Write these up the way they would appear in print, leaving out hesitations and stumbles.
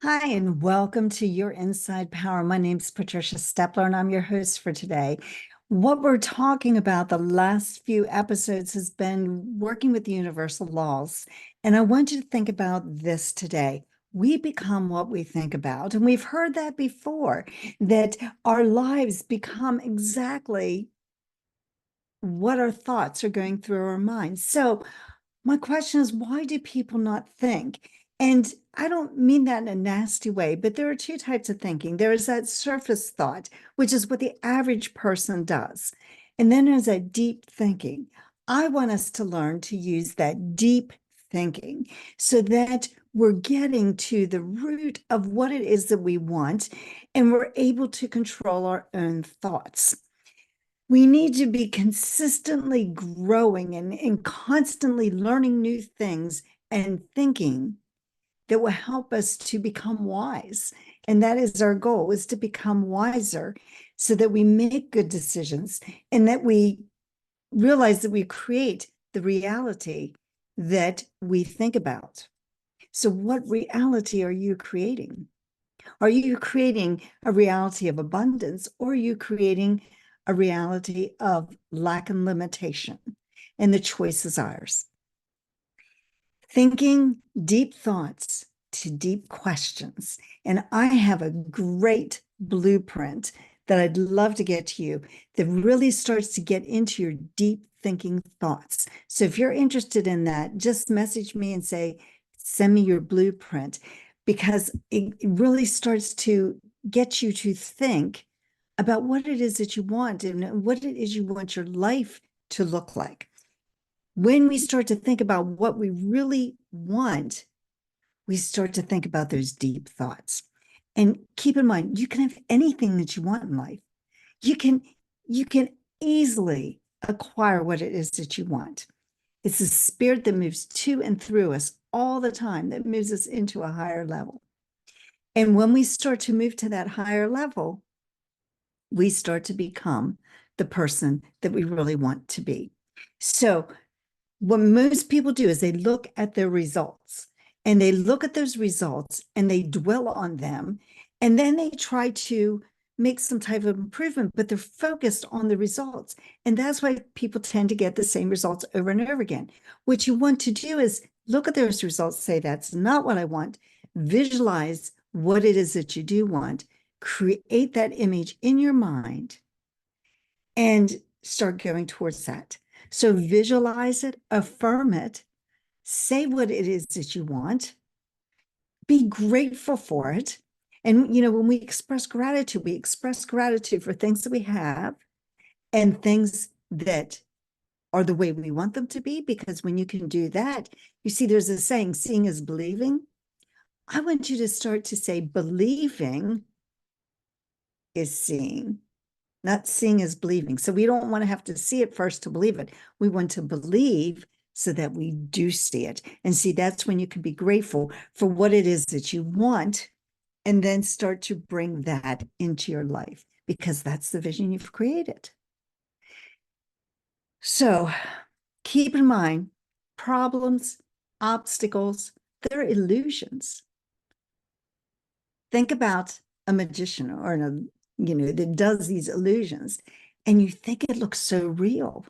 Hi, and welcome to Your Inside Power. My name's Patricia Stepler, and I'm your host for today. What we're talking about the last few episodes has been working with universal laws. And I want you to think about this today. We become what we think about. And we've heard that before, that our lives become exactly what our thoughts are going through our minds. So my question is, why do people not think? And I don't mean that in a nasty way, but there are two types of thinking. There is that surface thought, which is what the average person does. And then there's that deep thinking. I want us to learn to use that deep thinking so that we're getting to the root of what it is that we want, and we're able to control our own thoughts. We need to be consistently growing and constantly learning new things and thinking that will help us to become wise. And that is our goal, is to become wiser so that we make good decisions and that we realize that we create the reality that we think about. So what reality are you creating? Are you creating a reality of abundance, or are you creating a reality of lack and limitation? And the choice is ours. Thinking deep thoughts to deep questions. And I have a great blueprint that I'd love to get to you that really starts to get into your deep thinking thoughts. So if you're interested in that, just message me and say, send me your blueprint, because it really starts to get you to think about what it is that you want and what it is you want your life to look like. When we start to think about what we really want, we start to think about those deep thoughts. And keep in mind, you can have anything that you want in life. You can you can easily acquire what it is that you want. It's the spirit that moves to and through us all the time that moves us into a higher level. And when we start to move to that higher level, we start to become the person that we really want to be. So what most people do is they look at their results, and they look at those results and they dwell on them, and then they try to make some type of improvement, but they're focused on the results. And that's why people tend to get the same results over and over again. What you want to do is look at those results, say, that's not what I want, visualize what it is that you do want, create that image in your mind, and start going towards that. So visualize it, affirm it, say what it is that you want, be grateful for it. And, when we express gratitude for things that we have and things that are the way we want them to be. Because when you can do that, you see, there's a saying, seeing is believing. I want you to start to say, believing is seeing. Not seeing is believing. So we don't want to have to see it first to believe it. We want to believe so that we do see it. And see, that's when you can be grateful for what it is that you want, and then start to bring that into your life, because that's the vision you've created. So keep in mind, problems, obstacles, they're illusions. Think about a magician or that does these illusions, and you think it looks so real,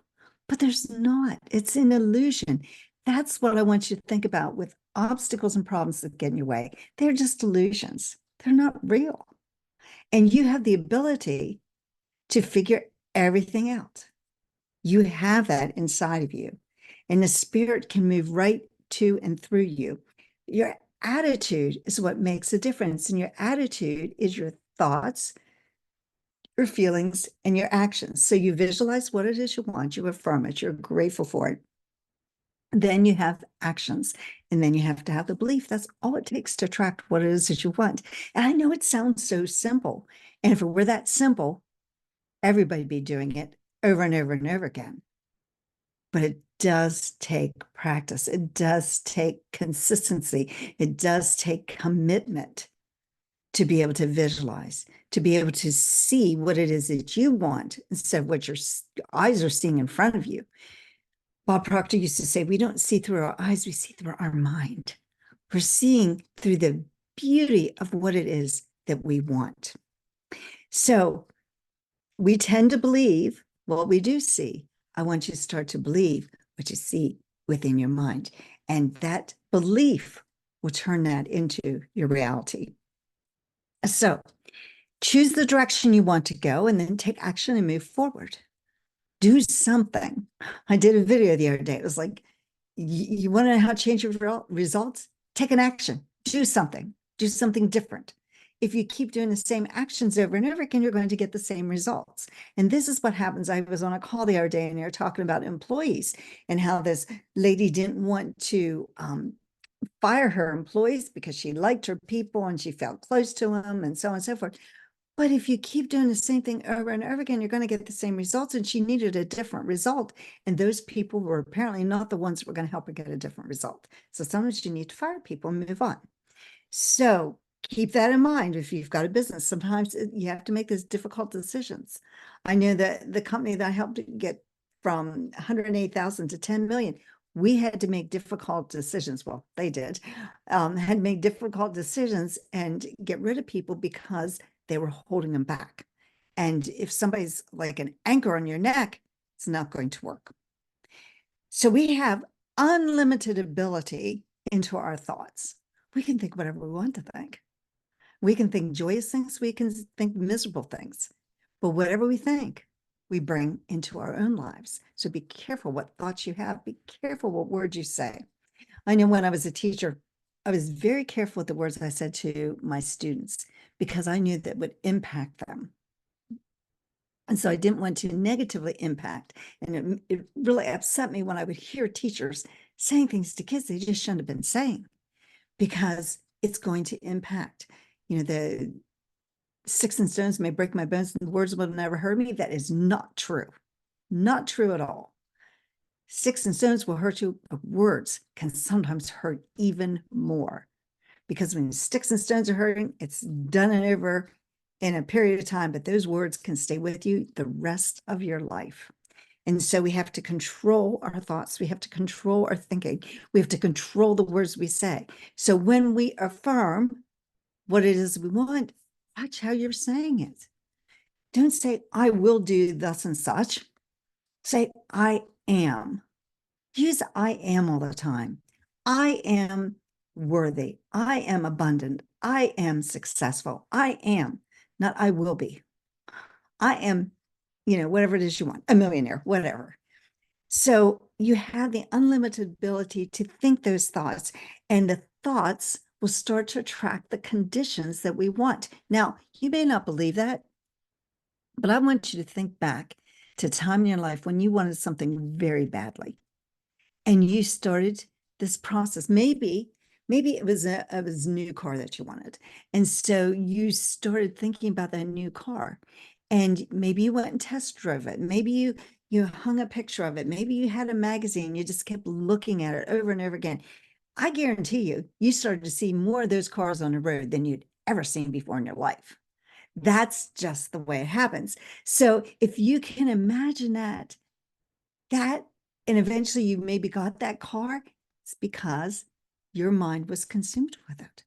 but there's not. It's an illusion. That's what I want you to think about with obstacles and problems that get in your way. They're just illusions. They're not real. And you have the ability to figure everything out. You have that inside of you, and the spirit can move right to and through you. Your attitude is what makes a difference, and your attitude is your thoughts, your feelings, and your actions. So you visualize what it is you want, you affirm it, you're grateful for it. Then you have actions, and then you have to have the belief. That's all it takes to attract what it is that you want. And I know it sounds so simple, and if it were that simple, everybody'd be doing it over and over and over again. But it does take practice. It does take consistency. It does take commitment to be able to visualize, to be able to see what it is that you want instead of what your eyes are seeing in front of you. Bob Proctor used to say, we don't see through our eyes, we see through our mind. We're seeing through the beauty of what it is that we want. So we tend to believe what we do see. I want you to start to believe what you see within your mind. And that belief will turn that into your reality. So choose the direction you want to go and then take action and move forward. Do something. I did a video the other day. It was like, you want to know how to change your results? Take an action. Do something different. If you keep doing the same actions over and over again, you're going to get the same results. And this is what happens. I was on a call the other day and they were talking about employees and how this lady didn't want to fire her employees because she liked her people and she felt close to them and so on and so forth. But if you keep doing the same thing over and over again, you're going to get the same results. And she needed a different result. And those people were apparently not the ones that were going to help her get a different result. So sometimes you need to fire people and move on. So keep that in mind. If you've got a business, sometimes you have to make those difficult decisions. I know that the company that I helped get from 108,000 to 10 million, we had to make difficult decisions. Well, they did, had to make difficult decisions and get rid of people because they were holding them back. And if somebody's like an anchor on your neck, it's not going to work. So we have unlimited ability into our thoughts. We can think whatever we want to think. We can think joyous things. We can think miserable things. But whatever we think, we bring into our own lives. So be careful what thoughts you have. Be careful what words you say. I know when I was a teacher, I was very careful with the words I said to my students because I knew that would impact them. And so I didn't want to negatively impact. And it really upset me when I would hear teachers saying things to kids they just shouldn't have been saying because it's going to impact. You know, the sticks and stones may break my bones and the words will never hurt me. That is not true. Not true at all. Sticks and stones will hurt you, but words can sometimes hurt even more. Because when sticks and stones are hurting, it's done and over in a period of time, but those words can stay with you the rest of your life. And so we have to control our thoughts. We have to control our thinking. We have to control the words we say. So when we affirm what it is we want, watch how you're saying it. Don't say, I will do thus and such. Say, I am. Use I am all the time. I am worthy. I am abundant. I am successful. I am, not I will be. I am, whatever it is you want, a millionaire, whatever. So you have the unlimited ability to think those thoughts, and the thoughts will start to attract the conditions that we want. Now, you may not believe that, but I want you to think back to a time in your life when you wanted something very badly and you started this process. Maybe it was a new car that you wanted. And so you started thinking about that new car, and maybe you went and test drove it. Maybe you hung a picture of it. Maybe you had a magazine. You just kept looking at it over and over again. I guarantee you started to see more of those cars on the road than you'd ever seen before in your life. That's just the way it happens. So if you can imagine that, and eventually you maybe got that car, it's because your mind was consumed with it.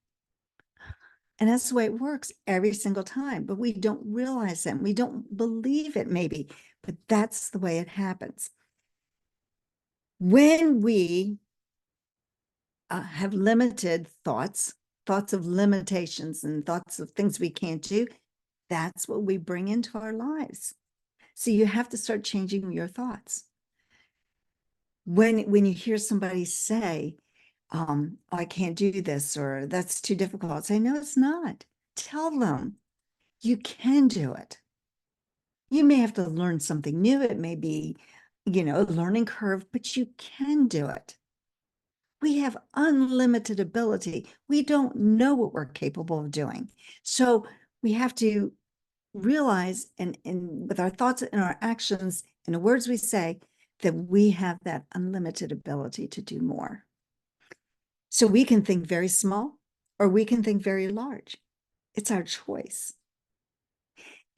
And that's the way it works every single time. But we don't realize that. We don't believe it, maybe, but that's the way it happens. When we have limited thoughts of limitations and thoughts of things we can't do, that's what we bring into our lives. So you have to start changing your thoughts. When you hear somebody say, I can't do this, or that's too difficult, say, no, it's not. Tell them you can do it. You may have to learn something new. It may be, a learning curve, but you can do it. We have unlimited ability. We don't know what we're capable of doing. So we have to realize, and with our thoughts and our actions and the words we say, that we have that unlimited ability to do more. So we can think very small or we can think very large. It's our choice.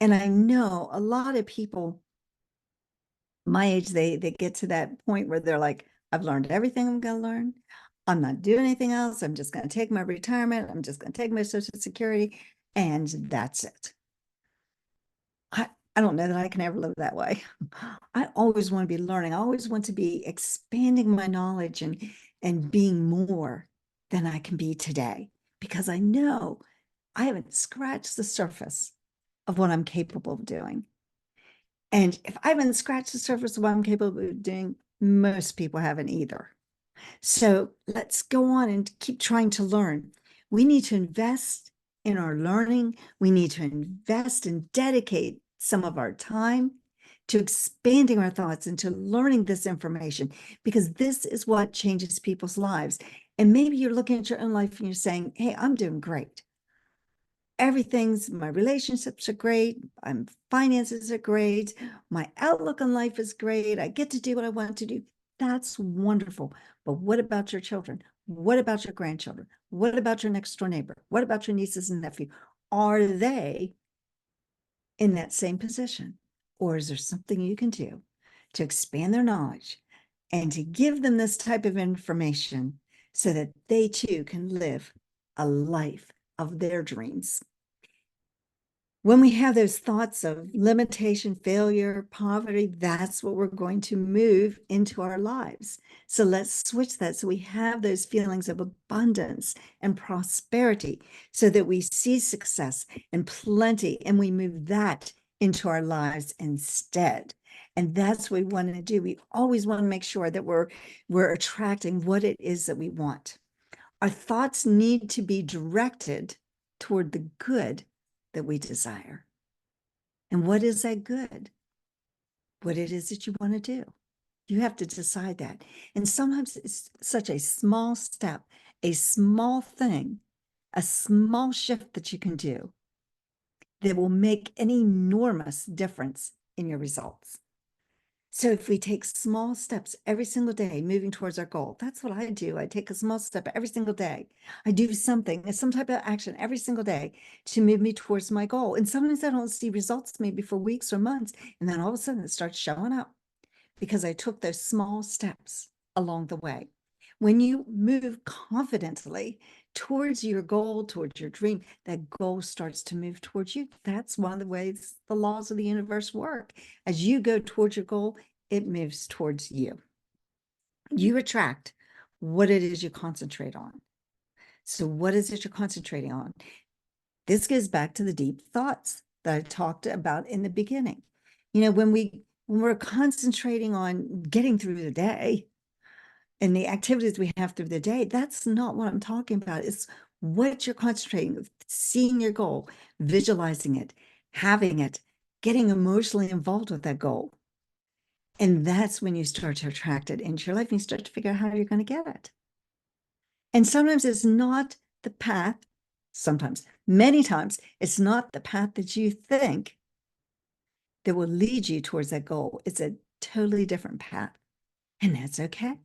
And I know a lot of people my age, they get to that point where they're like, I've learned everything I'm going to learn. I'm not doing anything else. I'm just going to take my retirement. I'm just going to take my Social Security, and that's it. I don't know that I can ever live that way. I always want to be learning. I always want to be expanding my knowledge and being more than I can be today, because I know I haven't scratched the surface of what I'm capable of doing. And if I haven't scratched the surface of what I'm capable of doing, most people haven't either. So let's go on and keep trying to learn. We need to invest in our learning. We need to invest and dedicate some of our time to expanding our thoughts and to learning this information, because this is what changes people's lives. And maybe you're looking at your own life and you're saying, hey, I'm doing great. My relationships are great. Finances are great. My outlook on life is great. I get to do what I want to do. That's wonderful. But what about your children? What about your grandchildren? What about your next door neighbor? What about your nieces and nephew? Are they in that same position? Or is there something you can do to expand their knowledge and to give them this type of information so that they too can live a life of their dreams? When we have those thoughts of limitation, failure, poverty, that's what we're going to move into our lives. So let's switch that so we have those feelings of abundance and prosperity, so that we see success and plenty and we move that into our lives instead. And that's what we want to do. We always want to make sure that we're attracting what it is that we want. Our thoughts need to be directed toward the good that we desire. And what is that good? What it is that you want to do. You have to decide that. And sometimes it's such a small step, a small thing, a small shift that you can do that will make an enormous difference in your results. So if we take small steps every single day, moving towards our goal, that's what I do. I take a small step every single day. I do something, some type of action every single day to move me towards my goal. And sometimes I don't see results maybe for weeks or months. And then all of a sudden it starts showing up because I took those small steps along the way. When you move confidently towards your goal, towards your dream, that goal starts to move towards you. That's one of the ways the laws of the universe work. As you go towards your goal, it moves towards you. You attract what it is you concentrate on. So what is it you're concentrating on? This goes back to the deep thoughts that I talked about in the beginning. You know, when we're concentrating on getting through the day and the activities we have through the day, that's not what I'm talking about. It's what you're concentrating, seeing your goal, visualizing it, having it, getting emotionally involved with that goal. And that's when you start to attract it into your life and you start to figure out how you're going to get it. And sometimes it's not the path, sometimes, many times, it's not the path that you think that will lead you towards that goal. It's a totally different path. And that's okay.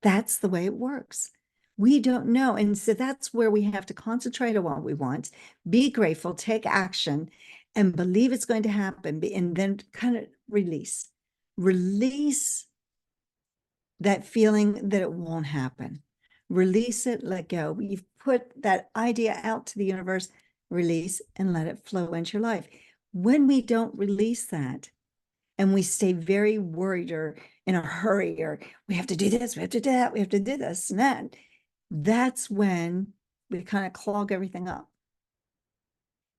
That's the way it works. We don't know. And so that's where we have to concentrate on what we want, be grateful, take action, and believe it's going to happen, and then kind of release. Release that feeling that it won't happen. Release it, let go. You've put that idea out to the universe, release and let it flow into your life. When we don't release that and we stay very worried or in a hurry, or we have to do this, we have to do that, we have to do this and that, that's when we kind of clog everything up.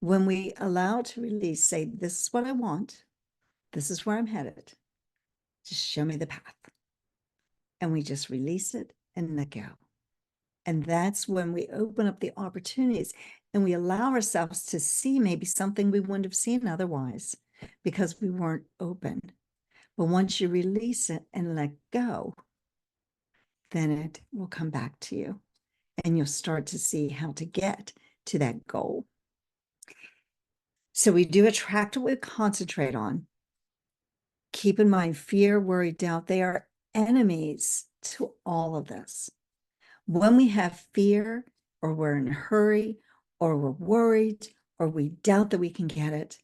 When we allow it to release, say, this is what I want, this is where I'm headed, just show me the path. And we just release it and let go. And that's when we open up the opportunities and we allow ourselves to see maybe something we wouldn't have seen otherwise because we weren't open. But once you release it and let go, then it will come back to you and you'll start to see how to get to that goal. So we do attract what we concentrate on. Keep in mind, fear, worry, doubt, they are enemies to all of this. When we have fear, or we're in a hurry, or we're worried, or we doubt that we can get it,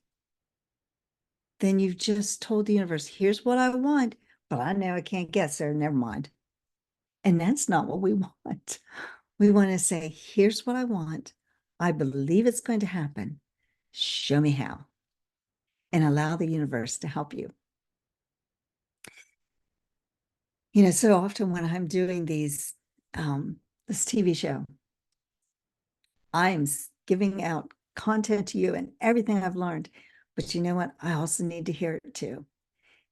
then you've just told the universe, here's what I want, but I know I can't get, so never mind. And that's not what we want. We want to say, here's what I want. I believe it's going to happen. Show me how. And allow the universe to help you. You know, so often when I'm doing this TV show, I'm giving out content to you and everything I've learned. But you know what? I also need to hear it too.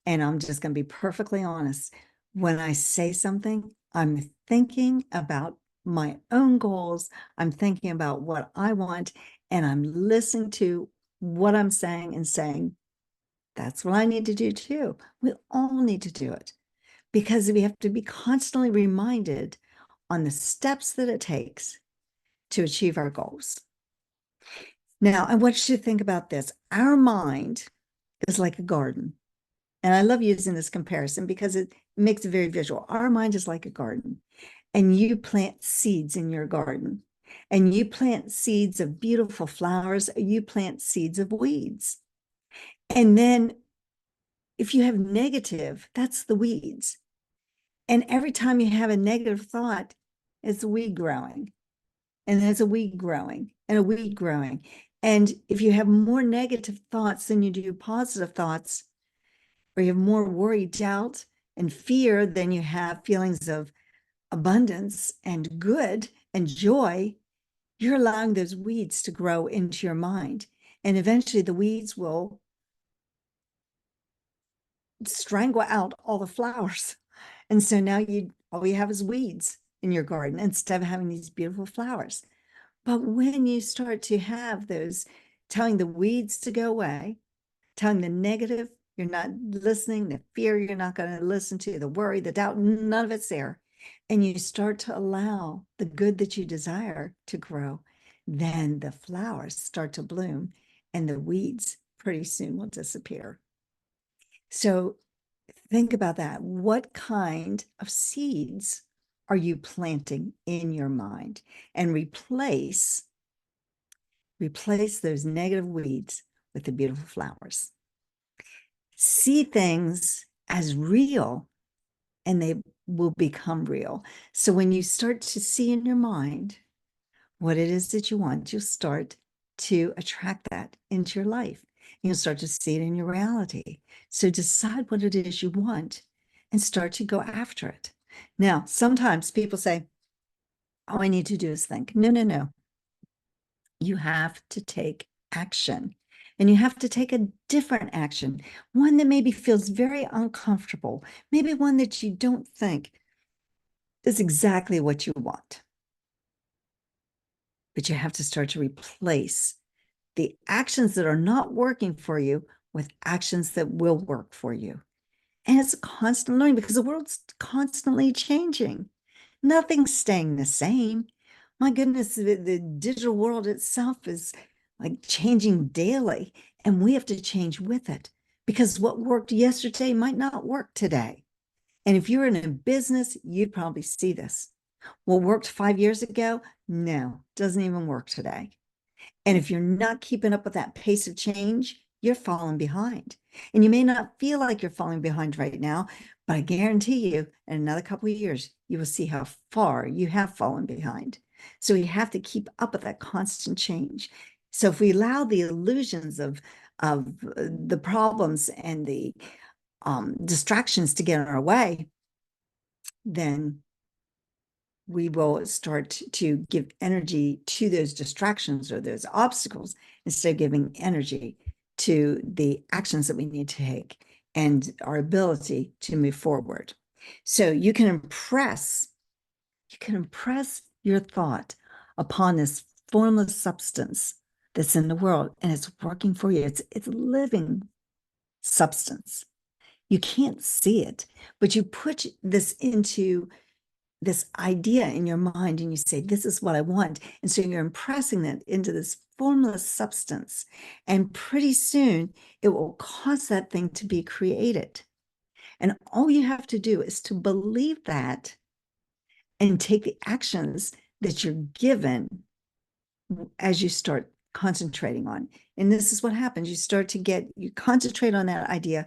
And I'm just going to be perfectly honest. When I say something, I'm thinking about my own goals. I'm thinking about what I want, and I'm listening to what I'm saying and saying, that's what I need to do too. We all need to do it because we have to be constantly reminded on the steps that it takes to achieve our goals. Now, I want you to think about this. Our mind is like a garden. And I love using this comparison because it makes it very visual. Our mind is like a garden, and you plant seeds in your garden, and you plant seeds of beautiful flowers, you plant seeds of weeds. And then if you have negative, that's the weeds. And every time you have a negative thought, it's a weed growing, and there's a weed growing, and a weed growing. And if you have more negative thoughts than you do positive thoughts, or you have more worry, doubt, and fear than you have feelings of abundance and good and joy, you're allowing those weeds to grow into your mind. And eventually the weeds will strangle out all the flowers. And so now all you have is weeds in your garden instead of having these beautiful flowers. But when you start to have those, telling the weeds to go away, telling the negative, you're not listening, the fear, you're not going to listen to, the worry, the doubt, none of it's there. And you start to allow the good that you desire to grow, then the flowers start to bloom and the weeds pretty soon will disappear. So think about that. What kind of seeds are you planting in your mind? And replace those negative weeds with the beautiful flowers. See things as real and they will become real. So when you start to see in your mind what it is that you want, you'll start to attract that into your life. You'll start to see it in your reality. So decide what it is you want and start to go after it. Now, sometimes people say, all I need to do is think. No, no, no. You have to take action. And you have to take a different action, one that maybe feels very uncomfortable, maybe one that you don't think is exactly what you want. But you have to start to replace the actions that are not working for you with actions that will work for you. And it's constant learning because the world's constantly changing. Nothing's staying the same. My goodness, the digital world itself is like changing daily, and we have to change with it because what worked yesterday might not work today. And if you're in a business, you'd probably see this. What worked 5 years ago, no, doesn't even work today. And if you're not keeping up with that pace of change, you're falling behind. And you may not feel like you're falling behind right now, but I guarantee you, in another couple of years, you will see how far you have fallen behind. So you have to keep up with that constant change. So if we allow the illusions of the problems and the distractions to get in our way, then we will start to give energy to those distractions or those obstacles instead of giving energy to the actions that we need to take and our ability to move forward. So you can impress your thought upon this formless substance that's in the world, and it's working for you. It's living substance. You can't see it, but you put this into this idea in your mind and you say, this is what I want. And so you're impressing that into this formless substance. And pretty soon it will cause that thing to be created. And all you have to do is to believe that and take the actions that you're given as you start concentrating on. And this is what happens. You concentrate on that idea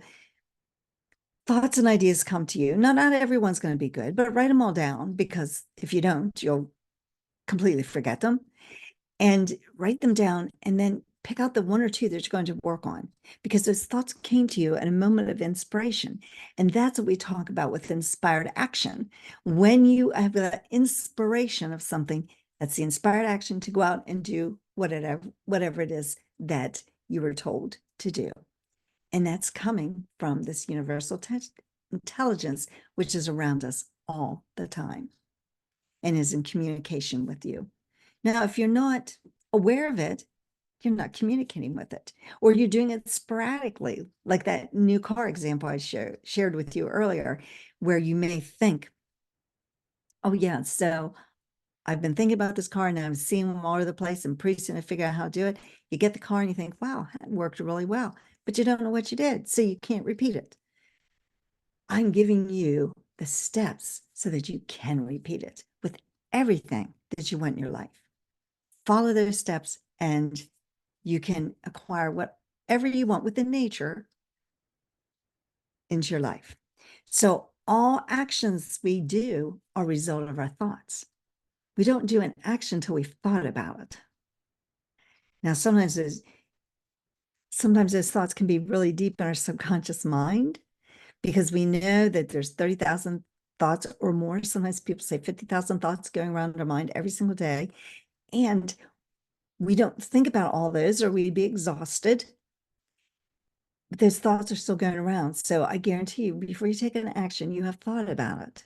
thoughts and ideas come to you. Not everyone's going to be good, but write them all down, because if you don't, you'll completely forget them. And write them down, and then pick out the one or two that you're going to work on, because those thoughts came to you at a moment of inspiration. And that's what we talk about with inspired action. When you have the inspiration of something, that's the inspired action to go out and do whatever it is that you were told to do. And that's coming from this universal intelligence, which is around us all the time and is in communication with you. Now, if you're not aware of it, you're not communicating with it, or you're doing it sporadically, like that new car example I shared with you earlier, where you may think, oh yeah, so I've been thinking about this car and I'm seeing them all over the place, and pretty soon I figure out how to do it. You get the car and you think, wow, that worked really well, but you don't know what you did, so you can't repeat it. I'm giving you the steps so that you can repeat it with everything that you want in your life. Follow those steps and you can acquire whatever you want within nature into your life. So all actions we do are a result of our thoughts. We don't do an action until we've thought about it. Now, sometimes those thoughts can be really deep in our subconscious mind, because we know that there's 30,000 thoughts or more. Sometimes people say 50,000 thoughts going around our mind every single day. And we don't think about all those, or we'd be exhausted. But those thoughts are still going around. So I guarantee you, before you take an action, you have thought about it.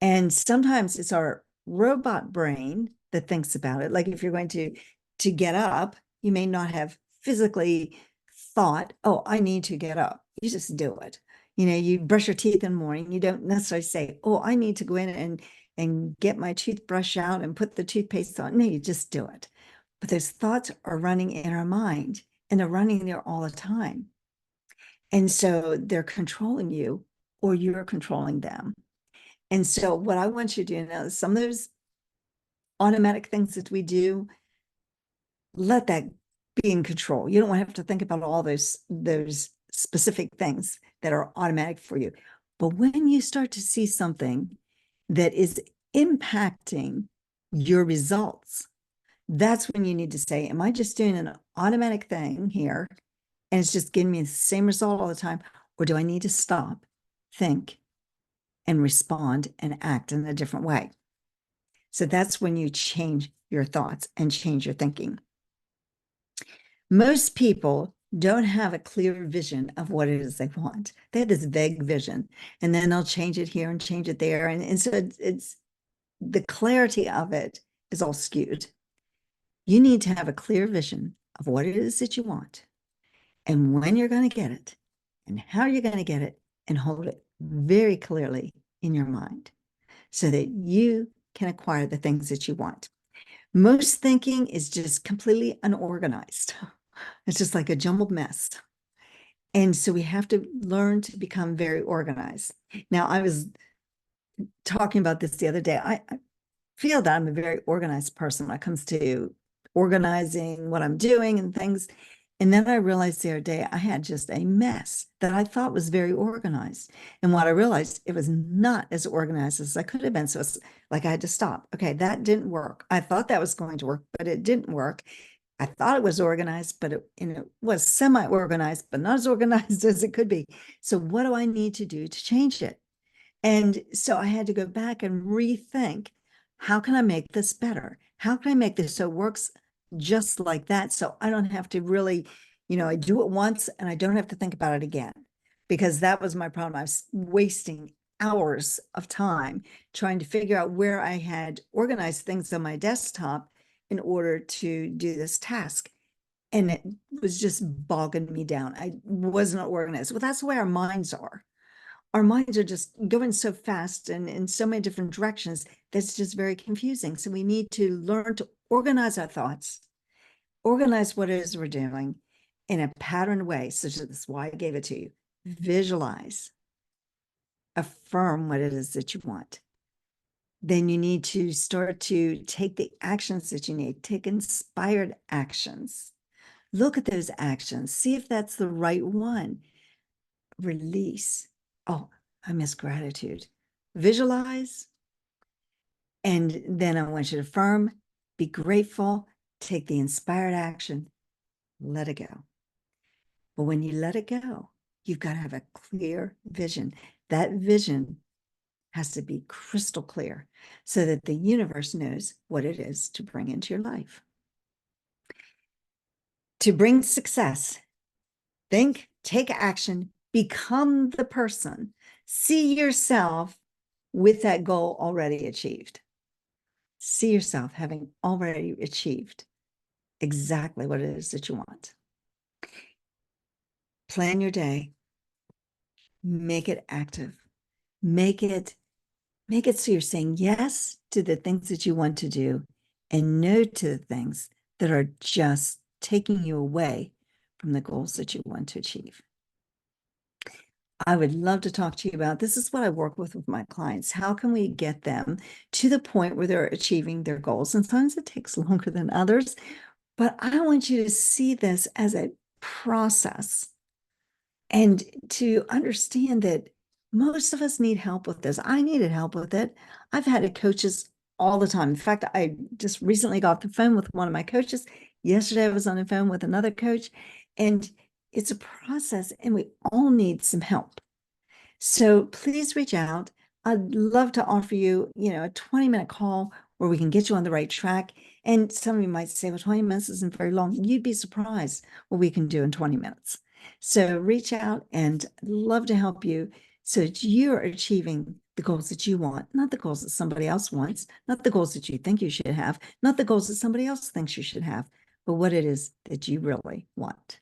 And sometimes it's our robot brain that thinks about it. Like if you're going to get up, you may not have physically thought, oh, I need to get up. You just do it. You brush your teeth in the morning. You don't necessarily say, oh, I need to go in and get my toothbrush out and put the toothpaste on. No, you just do it. But those thoughts are running in our mind, and they're running there all the time. And so they're controlling you, or you're controlling them. And so what I want you to do now is some of those automatic things that we do, let that be in control. You don't have to think about all those specific things that are automatic for you. But when you start to see something that is impacting your results, that's when you need to say, am I just doing an automatic thing here and it's just giving me the same result all the time? Or do I need to stop, think, and respond and act in a different way? So that's when you change your thoughts and change your thinking. Most people don't have a clear vision of what it is they want. They have this vague vision, and then they'll change it here and change it there. And so it's the clarity of it is all skewed. You need to have a clear vision of what it is that you want, and when you're going to get it, and how you're going to get it, and hold it very clearly in your mind so that you can acquire the things that you want. Most thinking is just completely unorganized. It's just like a jumbled mess. And so we have to learn to become very organized. Now, I was talking about this the other day. I feel that I'm a very organized person when it comes to organizing what I'm doing and things. And then I realized the other day I had just a mess that I thought was very organized. And what I realized, it was not as organized as I could have been. So it's like I had to stop. Okay, that didn't work. I thought that was going to work, but it didn't work. I thought it was organized, but it was semi-organized, but not as organized as it could be. So what do I need to do to change it? And so I had to go back and rethink, how can I make this better? How can I make this so it works just like that? So I don't have to really, I do it once and I don't have to think about it again, because that was my problem. I was wasting hours of time trying to figure out where I had organized things on my desktop in order to do this task. And it was just bogging me down. I wasn't organized. Well, that's the way our minds are. Our minds are just going so fast and in so many different directions that's just very confusing. So we need to learn to organize our thoughts, organize what it is we're doing in a patterned way. So that's why I gave it to you. Visualize, affirm what it is that you want. Then you need to start to take the actions that you need, take inspired actions. Look at those actions, see if that's the right one. release. Oh, I miss gratitude. Visualize. And then I want you to affirm, be grateful, take the inspired action, let it go. But when you let it go, you've got to have a clear vision. That vision has to be crystal clear so that the universe knows what it is to bring into your life. To bring success, think, take action, become the person, see yourself with that goal already achieved. See yourself having already achieved exactly what it is that you want. Plan your day, make it active, make it so you're saying yes to the things that you want to do and no to the things that are just taking you away from the goals that you want to achieve. I would love to talk to you about this. Is what I work with my clients. How can we get them to the point where they're achieving their goals? And sometimes it takes longer than others, but I want you to see this as a process and to understand that most of us need help with this. I needed help with it. I've had coaches all the time. In fact, I just recently got off the phone with one of my coaches. Yesterday, I was on the phone with another coach, and it's a process, and we all need some help. So please reach out. I'd love to offer you, a 20-minute call where we can get you on the right track. And some of you might say, well, 20 minutes isn't very long. You'd be surprised what we can do in 20 minutes. So reach out, and I'd love to help you so that you're achieving the goals that you want, not the goals that somebody else wants, not the goals that you think you should have, not the goals that somebody else thinks you should have, but what it is that you really want.